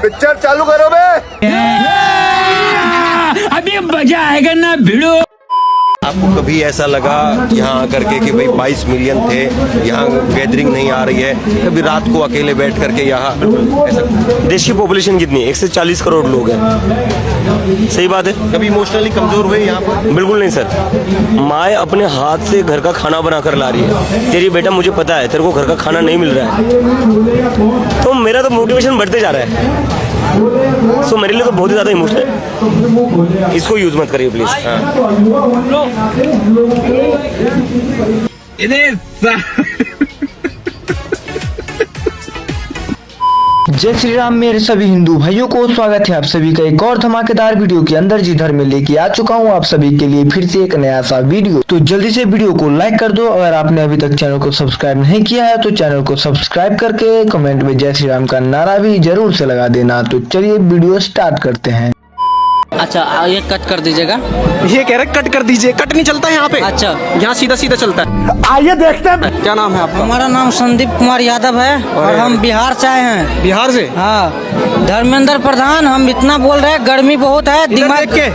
Picture चालू करो बे। अभी मजा आएगा ना भिड़ो। आपको कभी ऐसा लगा यहाँ आकर के कि भाई 22 मिलियन थे, यहाँ गैदरिंग नहीं आ रही है, कभी रात को अकेले बैठ करके यहाँ ऐसा? देश की पॉपुलेशन कितनी है? 140 करोड़ लोग हैं। सही बात है। कभी इमोशनली कमजोर हुए यहाँ पर? बिल्कुल नहीं सर। माँ अपने हाथ से घर का खाना बना कर ला रही है। तेरी बेटा मुझे पता है तेरे को घर का खाना नहीं मिल रहा है, तो मेरा तो मोटिवेशन बढ़ते जा रहा है। सो मेरे लिए तो बहुत ही ज़्यादा इमोशनल है। इसको यूज़ मत करिए प्लीज़। जय श्री राम मेरे सभी हिंदू भाइयों को स्वागत है आप सभी का एक और धमाकेदार वीडियो के अंदर जिधर में लेके आ चुका हूं आप सभी के लिए फिर से एक नया सा वीडियो। तो जल्दी से वीडियो को लाइक कर दो। अगर आपने अभी तक चैनल को सब्सक्राइब नहीं किया है तो चैनल को सब्सक्राइब करके कमेंट में जय श्री राम का नारा भी जरूर से लगा देना। तो चलिए वीडियो स्टार्ट करते हैं। अच्छा ये कट कर दीजिएगा। ये कह रहे कट कर दीजिए। कट नहीं चलता है यहाँ पे। अच्छा यहाँ सीधा सीधा चलता है। आइए देखते हैं। क्या नाम है आपका? हमारा नाम संदीप कुमार यादव है और हम बिहार से आए हैं। बिहार से? हाँ। धर्मेंद्र प्रधान हम इतना बोल रहे हैं, गर्मी बहुत है, दिमाग के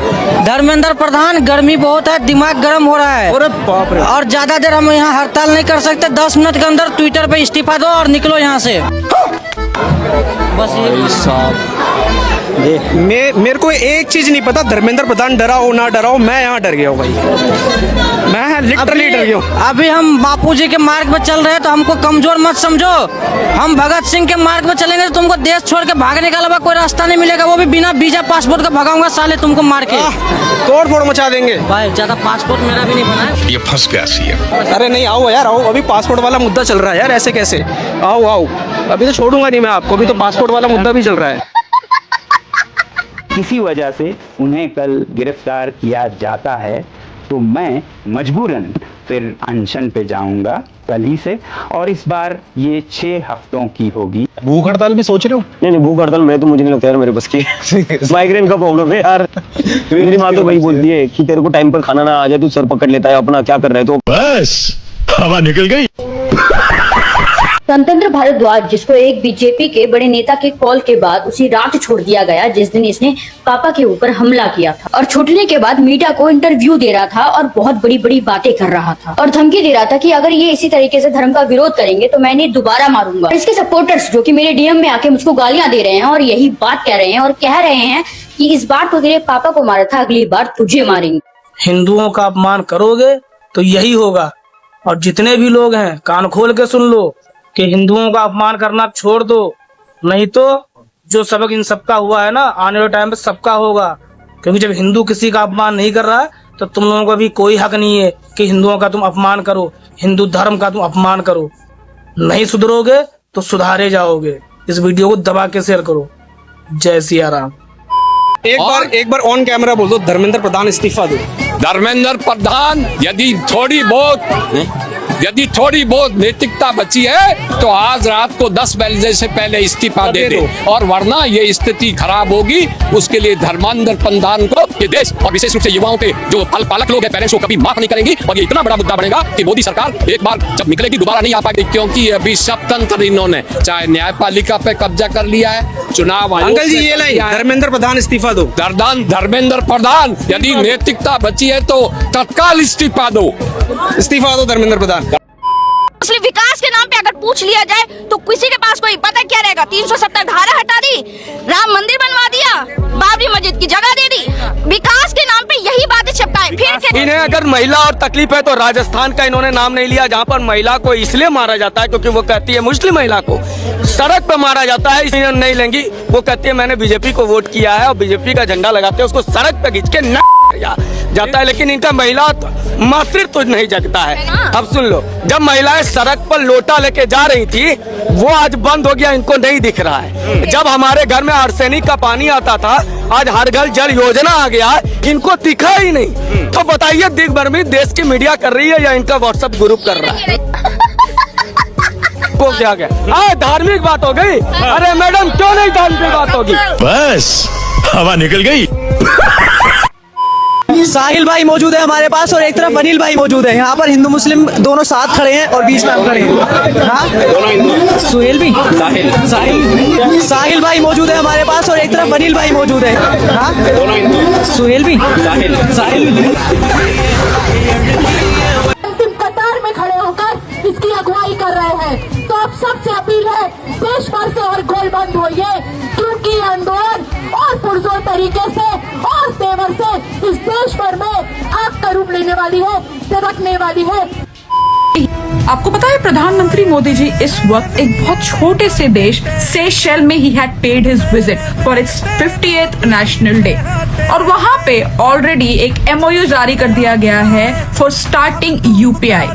धर्मेंद्र प्रधान गर्मी बहुत है, दिमाग गर्म हो रहा है। अरे बाप रे। और ज्यादा देर हम यहाँ हड़ताल नहीं कर सकते। 10 मिनट के अंदर ट्विटर पे इस्तीफा दो और निकलो यहाँ से। बस ये मेरे को एक चीज नहीं पता, धर्मेंद्र प्रधान डरा हो ना डरा हो, मैं यहाँ डर गया हूँ भाई। मैं लिटरली डर गया हूँ। अभी हम बापूजी के मार्ग पे चल रहे हैं तो हमको कमजोर मत समझो। हम भगत सिंह के मार्ग पे चलेंगे तो तुमको देश छोड़ के भागने का अलावा कोई रास्ता नहीं मिलेगा, वो भी बिना वीजा पासपोर्ट का भगाऊंगा साले तुमको मार के। तोड़ फोड़ मचा देंगे भाई। ज्यादा पासपोर्ट मेरा भी नहीं बना है। ये फंस गया सीएम। अरे नहीं, आओ यार आओ। अभी पासपोर्ट वाला मुद्दा चल रहा है यार, ऐसे कैसे? आओ आओ, अभी तो छोड़ूंगा नहीं मैं आपको। अभी तो पासपोर्ट वाला मुद्दा भी चल रहा है। किसी वजह से उन्हें कल गिरफ्तार किया जाता है तो मैं मजबूरन फिर अनशन पे जाऊंगा कल ही से, और इस बार ये 6 हफ्तों की होगी। भूख हड़ताल भी सोच रहे हो? नहीं नहीं, भूख हड़ताल मैं तो मुझे नहीं लगता यार मेरे बस की। माइग्रेन का प्रॉब्लम है यार। मेरी माँ तो वही बोलती है कि तेरे को टाइम पर खाना ना आ जाए तो सर पकड़ लेता है अपना, क्या कर रहा है? तो बस हवा निकल गई। स्वतंत्र भारद्वाज, जिसको एक बीजेपी के बड़े नेता के कॉल के बाद उसी रात छोड़ दिया गया जिस दिन इसने पापा के ऊपर हमला किया था, और छूटने के बाद मीडिया को इंटरव्यू दे रहा था और बहुत बड़ी बड़ी बातें कर रहा था और धमकी दे रहा था कि अगर ये इसी तरीके से धर्म का विरोध करेंगे तो मैं इन्हें दोबारा मारूंगा। इसके सपोर्टर्स जो कि मेरे डीएम में आके मुझको गालियां दे रहे हैं और यही बात कह रहे हैं और कह रहे हैं कि इस बार तो तेरे पापा को मारा था, अगली बार तुझे मारेंगे। हिंदुओं का अपमान करोगे तो यही होगा। और जितने भी लोग हैं कान खोल के सुन लो कि हिंदुओं का अपमान करना छोड़ दो, नहीं तो जो सबक इन सबका हुआ है ना आने वाले टाइम पे सबका होगा। क्योंकि जब हिंदू किसी का अपमान नहीं कर रहा है तो तुम लोगों का भी कोई हक नहीं है कि हिंदुओं का तुम अपमान करो, हिंदू धर्म का तुम अपमान करो। नहीं सुधरोगे तो सुधारे जाओगे। इस वीडियो को दबा के शेयर करो। जय सिया राम। एक बार ऑन कैमरा बोल दो, धर्मेंद्र प्रधान इस्तीफा दो। धर्मेंद्र प्रधान यदि थोड़ी बहुत नैतिकता बची है तो आज रात को 10 बजे से पहले इस्तीफा दे दे, और वरना ये स्थिति खराब होगी। उसके लिए धर्मेंद्र प्रधान को ये देश और विशेष रूप से युवाओं के जो पालक लोग हैं, पेरेंट्स को कभी माफ नहीं करेंगी। और ये इतना बड़ा मुद्दा बनेगा कि मोदी सरकार एक बार जब निकलेगी दोबारा नहीं आ पाएगी, क्योंकि अभी स्वतंत्र इन्होंने चाहे न्यायपालिका पे कब्जा कर लिया है, चुनाव आयोग। अंकल जी ये लाइन, धर्मेंद्र प्रधान इस्तीफा दो। धर्मेंद्र प्रधान यदि नैतिकता बची है तो तत्काल इस्तीफा दो। इस्तीफा दो धर्मेंद्र प्रधान। मुस्लिम विकास के नाम पे अगर पूछ लिया जाए तो किसी के पास कोई पता क्या रहेगा? 370 धारा हटा दी, राम मंदिर बनवा दिया, बाबरी मस्जिद की जगह दे दी। विकास के नाम पे यही बातें चिपकाए फिर। इन्हें अगर महिला और तकलीफ है तो राजस्थान का इन्होंने नाम नहीं लिया, जहाँ पर महिला को इसलिए मारा जाता है क्योंकि वो कहती है मुस्लिम महिला को सड़क पे मारा जाता है, इसलिए नहीं लेंगी। वो कहती है मैंने बीजेपी को वोट किया है और बीजेपी का झंडा लगाते हैं, उसको सड़क पे खींच के जाता है। लेकिन इनका महिला मातृत्व नहीं जगता है। अब सुन लो, जब महिलाएं सड़क पर लोटा लेके जा रही थी वो आज बंद हो गया, इनको नहीं दिख रहा है। जब हमारे घर में आर्सेनिक का पानी आता था, आज हर घर जल योजना आ गया, इनको दिखा ही नहीं। तो बताइए दिग्भर में देश की मीडिया कर रही है या इनका व्हाट्सएप ग्रुप कर रहा है? को क्या गया? धार्मिक बात हो गई। अरे मैडम क्यों नहीं धार्मिक बात होगी? बस हवा निकल गई। साहिल भाई मौजूद है हमारे पास और एक तरफ अनिल भाई मौजूद है। यहाँ पर हिंदू मुस्लिम दोनों साथ खड़े हैं और बीच में हम खड़े हैं। हाँ सुहेल भी साहिल भाई मौजूद है हमारे पास और एक तरफ अनिल भाई मौजूद है। हाँ सुहेल भी साहिल भी कतार में खड़े होकर इसकी अगुवाई कर रहे हैं। तो अब सबसे अपील है देश भर से और गोलबंद होइए, क्योंकि आंदोलन और पुरजोर तरीके से और तेवर से इस देश भर में आग का रूप लेने वाली है, तिरकने वाली है। आपको पता है प्रधानमंत्री मोदी जी इस वक्त एक बहुत छोटे से देश सेशेल में he had paid his visit for its 50th national day और वहां पे ऑलरेडी एक MOU जारी कर दिया गया है फॉर स्टार्टिंग यूपीआई।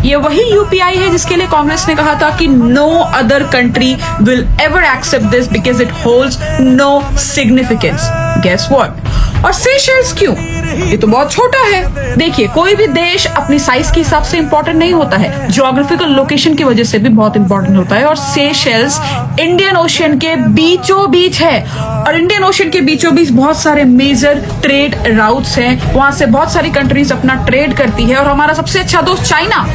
ये वही यूपीआई है जिसके लिए कांग्रेस ने कहा था कि no other country will ever accept this because it holds no significance. Guess what? और सेशेल्स क्यों? ये तो बहुत छोटा है। देखिए कोई भी देश अपनी साइज के हिसाब से इंपॉर्टेंट नहीं होता है, ज्योग्राफिकल लोकेशन की वजह से भी बहुत इंपॉर्टेंट होता है। और सेशेल्स इंडियन ओशियन के बीचों बीच है और इंडियन ओशियन के बीचों बीच बहुत सारे मेजर ट्रेड राउट्स हैं। वहां से बहुत सारी कंट्रीज अपना ट्रेड करती है और हमारा सबसे अच्छा दोस्त चाइना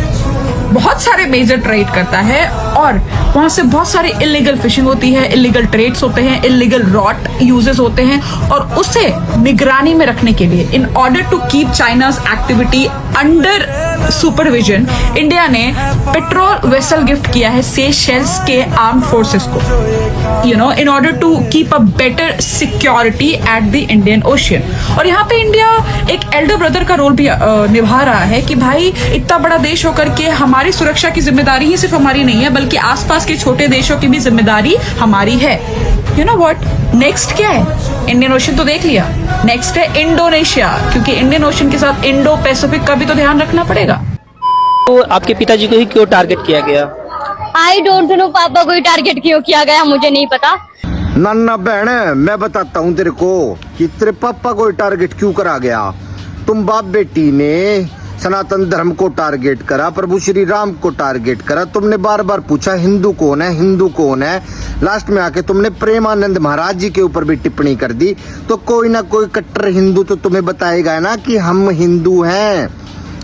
बहुत सारे मेजर ट्रेड करता है और वहां से बहुत सारी इलीगल फिशिंग होती है, इलीगल ट्रेड्स होते हैं, इलीगल रॉट यूजेस होते हैं और उसे निगरानी में रखने के लिए in order to keep China's activity under supervision India ने पेट्रोल वेसल गिफ्ट किया है सेशेल्स के आर्म फोर्सेस को, in order to keep a better security at the Indian Ocean. और यहाँ पे इंडिया एक एल्डर ब्रदर का रोल भी निभा रहा है कि भाई इतना बड़ा देश होकर के हमारी सुरक्षा की जिम्मेदारी ही सिर्फ हमारी नहीं है बल्कि आसपास के छोटे देशों की भी जिम्मेदारी हमारी है। यू नो व्हाट नेक्स्ट क्या है? इंडियन ओशियन तो देख लिया, नेक्स्ट है इंडोनेशिया, क्योंकि इंडियन ओशियन के साथ इंडो पैसिफिक का भी तो ध्यान रखना पड़ेगा। तो आपके पिताजी को ही क्यों टारगेट किया गया? आई डोंट नो पापा को टारगेट क्यों किया गया मुझे नहीं पता। नन्ना बहन मैं बताता हूँ तेरे को कि तेरे पापा को टारगेट क्यों करा गया। तुम बाप बेटी ने सनातन धर्म को टारगेट करा, प्रभु श्री राम को टारगेट करा। तुमने बार बार पूछा हिंदू कौन है, हिंदू कौन है। लास्ट में आके तुमने प्रेमानंद महाराज जी के ऊपर भी टिप्पणी कर दी। तो कोई ना कोई कट्टर हिंदू तो तुम्हें बताएगा ना कि हम हिंदू हैं।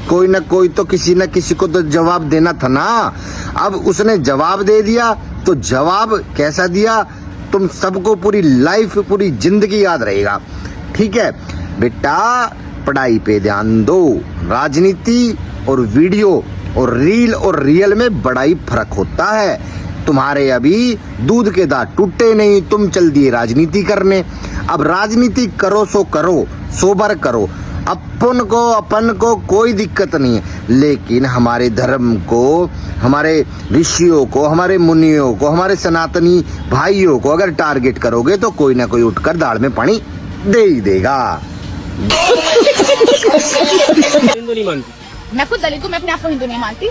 कोई ना कोई तो किसी न किसी को तो जवाब देना था ना। अब उसने जवाब दे दिया, तो जवाब कैसा दिया तुम सबको पूरी लाइफ पूरी जिंदगी याद रहेगा। ठीक है बेटा, पढ़ाई पे ध्यान दो। राजनीति और वीडियो और रील और रियल में बड़ा ही फर्क होता है। तुम्हारे अभी दूध के दांत टूटे नहीं, तुम चल दिए राजनीति करने। अब राजनीति करो सो करो, सोबर करो। अपन को कोई दिक्कत नहीं है, लेकिन हमारे धर्म को, हमारे ऋषियों को, हमारे मुनियों को, हमारे सनातनी भाइयों को अगर टारगेट करोगे तो कोई ना कोई उठकर दाल में पानी दे ही देगा। हिंदू नहीं मानती। मैं खुद दलित हूँ, मैं अपने आप को हिंदू नहीं मानती।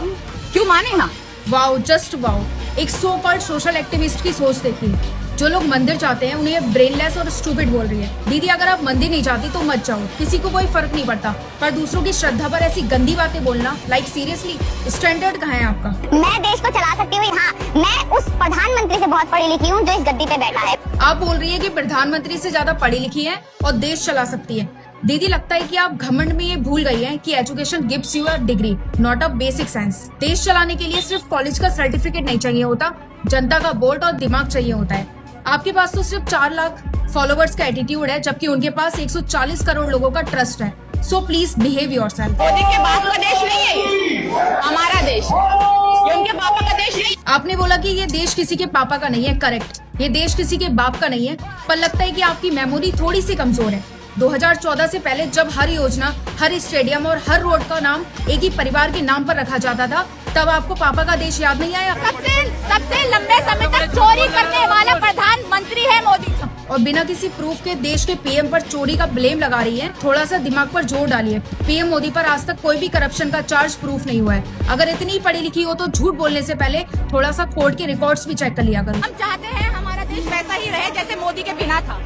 क्यों माने ना? Wow, just wow. एक सो कॉल्ड सोशल एक्टिविस्ट की सोच देखी। जो लोग मंदिर जाते हैं उन्हें ब्रेनलेस और स्टूपिड बोल रही है। दीदी अगर आप मंदिर नहीं जाती तो मत जाओ, किसी को कोई फर्क नहीं पड़ता। पर दूसरों की श्रद्धा पर ऐसी गंदी बातें बोलना, लाइक सीरियसली स्टैंडर्ड कहाँ है आपका? मैं देश को चला सकती हूँ, हाँ मैं उस प्रधानमंत्री से बहुत पढ़ी लिखी हूँ जो इस गद्दी पे बैठा है। आप बोल रही है कि प्रधानमंत्री से ज्यादा पढ़ी लिखी है और देश चला सकती है। दीदी लगता है कि आप घमंड में ये भूल गई हैं कि education gives you a degree, not a basic sense. देश चलाने के लिए सिर्फ कॉलेज का सर्टिफिकेट नहीं चाहिए होता, जनता का वोट और दिमाग चाहिए होता है। आपके पास तो सिर्फ 4 लाख फॉलोवर्स का एटीट्यूड है, जबकि उनके पास 140 करोड़ लोगों का ट्रस्ट है। So please behave yourself. Modi के बाप का देश नहीं है हमारा देश, ये उनके पापा का देश नहीं। आपने बोला कि ये देश किसी के पापा का नहीं है, करेक्ट। ये देश किसी के बाप का नहीं है, पर लगता है कि आपकी मेमोरी थोड़ी सी कमजोर है। 2014 से पहले जब हर योजना, हर स्टेडियम और हर रोड का नाम एक ही परिवार के नाम पर रखा जाता था, तब आपको पापा का देश याद नहीं आया? सबसे लंबे समय तक चोरी करने वाला प्रधानमंत्री है मोदी। और बिना किसी प्रूफ के देश के पीएम पर चोरी का ब्लेम लगा रही है। थोड़ा सा दिमाग पर जोर डालिए। पीएम मोदी पर आज तक कोई भी करप्शन का चार्ज प्रूफ नहीं हुआ है। अगर इतनी पढ़ी लिखी हो तो झूठ बोलने से पहले थोड़ा सा कोर्ट के रिकॉर्ड्स भी चेक कर लिया करो। हम चाहते हैं हमारा देश वैसा ही रहे जैसे मोदी के बिना था।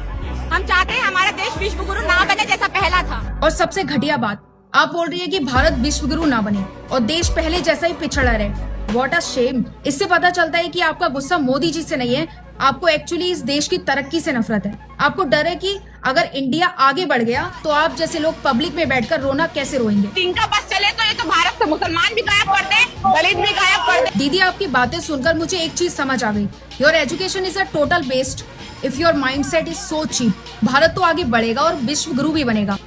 हम चाहते हैं हमारा देश विश्व गुरु ना बने जैसा पहला था। और सबसे घटिया बात, आप बोल रही है कि भारत विश्व गुरु ना बने और देश पहले जैसा ही पिछड़ा रहे। What a shame. इससे पता चलता है कि आपका गुस्सा मोदी जी से नहीं है, आपको एक्चुअली इस देश की तरक्की से नफरत है। आपको डर है कि अगर इंडिया आगे बढ़ गया तो आप जैसे लोग पब्लिक में बैठकर रोना कैसे रोएंगे। इनका बस चले तो ये तो भारत से मुसलमान भी गायब कर दे, दलित भी गायब कर दे। दीदी आपकी बातें सुनकर मुझे एक चीज समझ आ गई, your education is a total waste if your mindset is so cheap. Bharat तो आगे बढ़ेगा और विश्व गुरु भी बनेगा।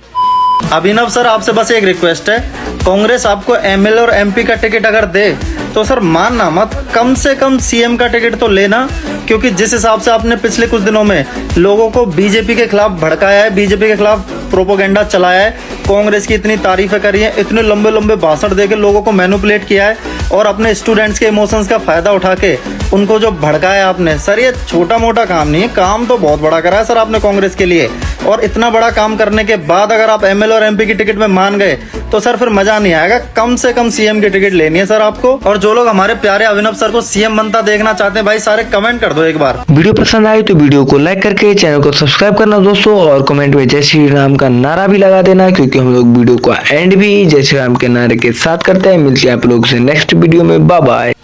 अभिनव सर, आपसे बस एक रिक्वेस्ट है, कांग्रेस आपको एमएलए और एमपी का टिकट अगर दे तो सर मानना मत, कम से कम सीएम का टिकट तो लेना, क्योंकि जिस हिसाब से आपने पिछले कुछ दिनों में लोगों को बीजेपी के खिलाफ भड़काया है, बीजेपी के खिलाफ प्रोपोगेंडा चलाया है, कांग्रेस की इतनी तारीफें करी है, इतने लंबे लंबे भाषण देके लोगों को मैनिपुलेट किया है और अपने स्टूडेंट्स के इमोशंस का फायदा उठा के उनको जो भड़काया आपने, सर ये छोटा मोटा काम नहीं है, काम तो बहुत बड़ा करा है सर आपने कांग्रेस के लिए। और इतना बड़ा काम करने के बाद अगर आप एमएलए और एमपी की टिकट में मान गए तो सर फिर मजा नहीं आएगा। कम से कम सीएम की टिकट लेनी है सर आपको। और जो लोग हमारे प्यारे अभिनव सर को सीएम बनता देखना चाहते हैं, भाई सारे कमेंट कर दो एक बार। वीडियो पसंद आई तो वीडियो को लाइक करके चैनल को सब्सक्राइब करना दोस्तों, और कमेंट में जय श्री राम का नारा भी लगा देना, क्योंकि हम लोग वीडियो को एंड भी जय श्री राम के नारे के साथ करते हैं। मिलते हैं आप लोग से नेक्स्ट वीडियो में, bye bye.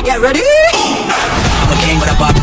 Get ready? I'm a king with a box,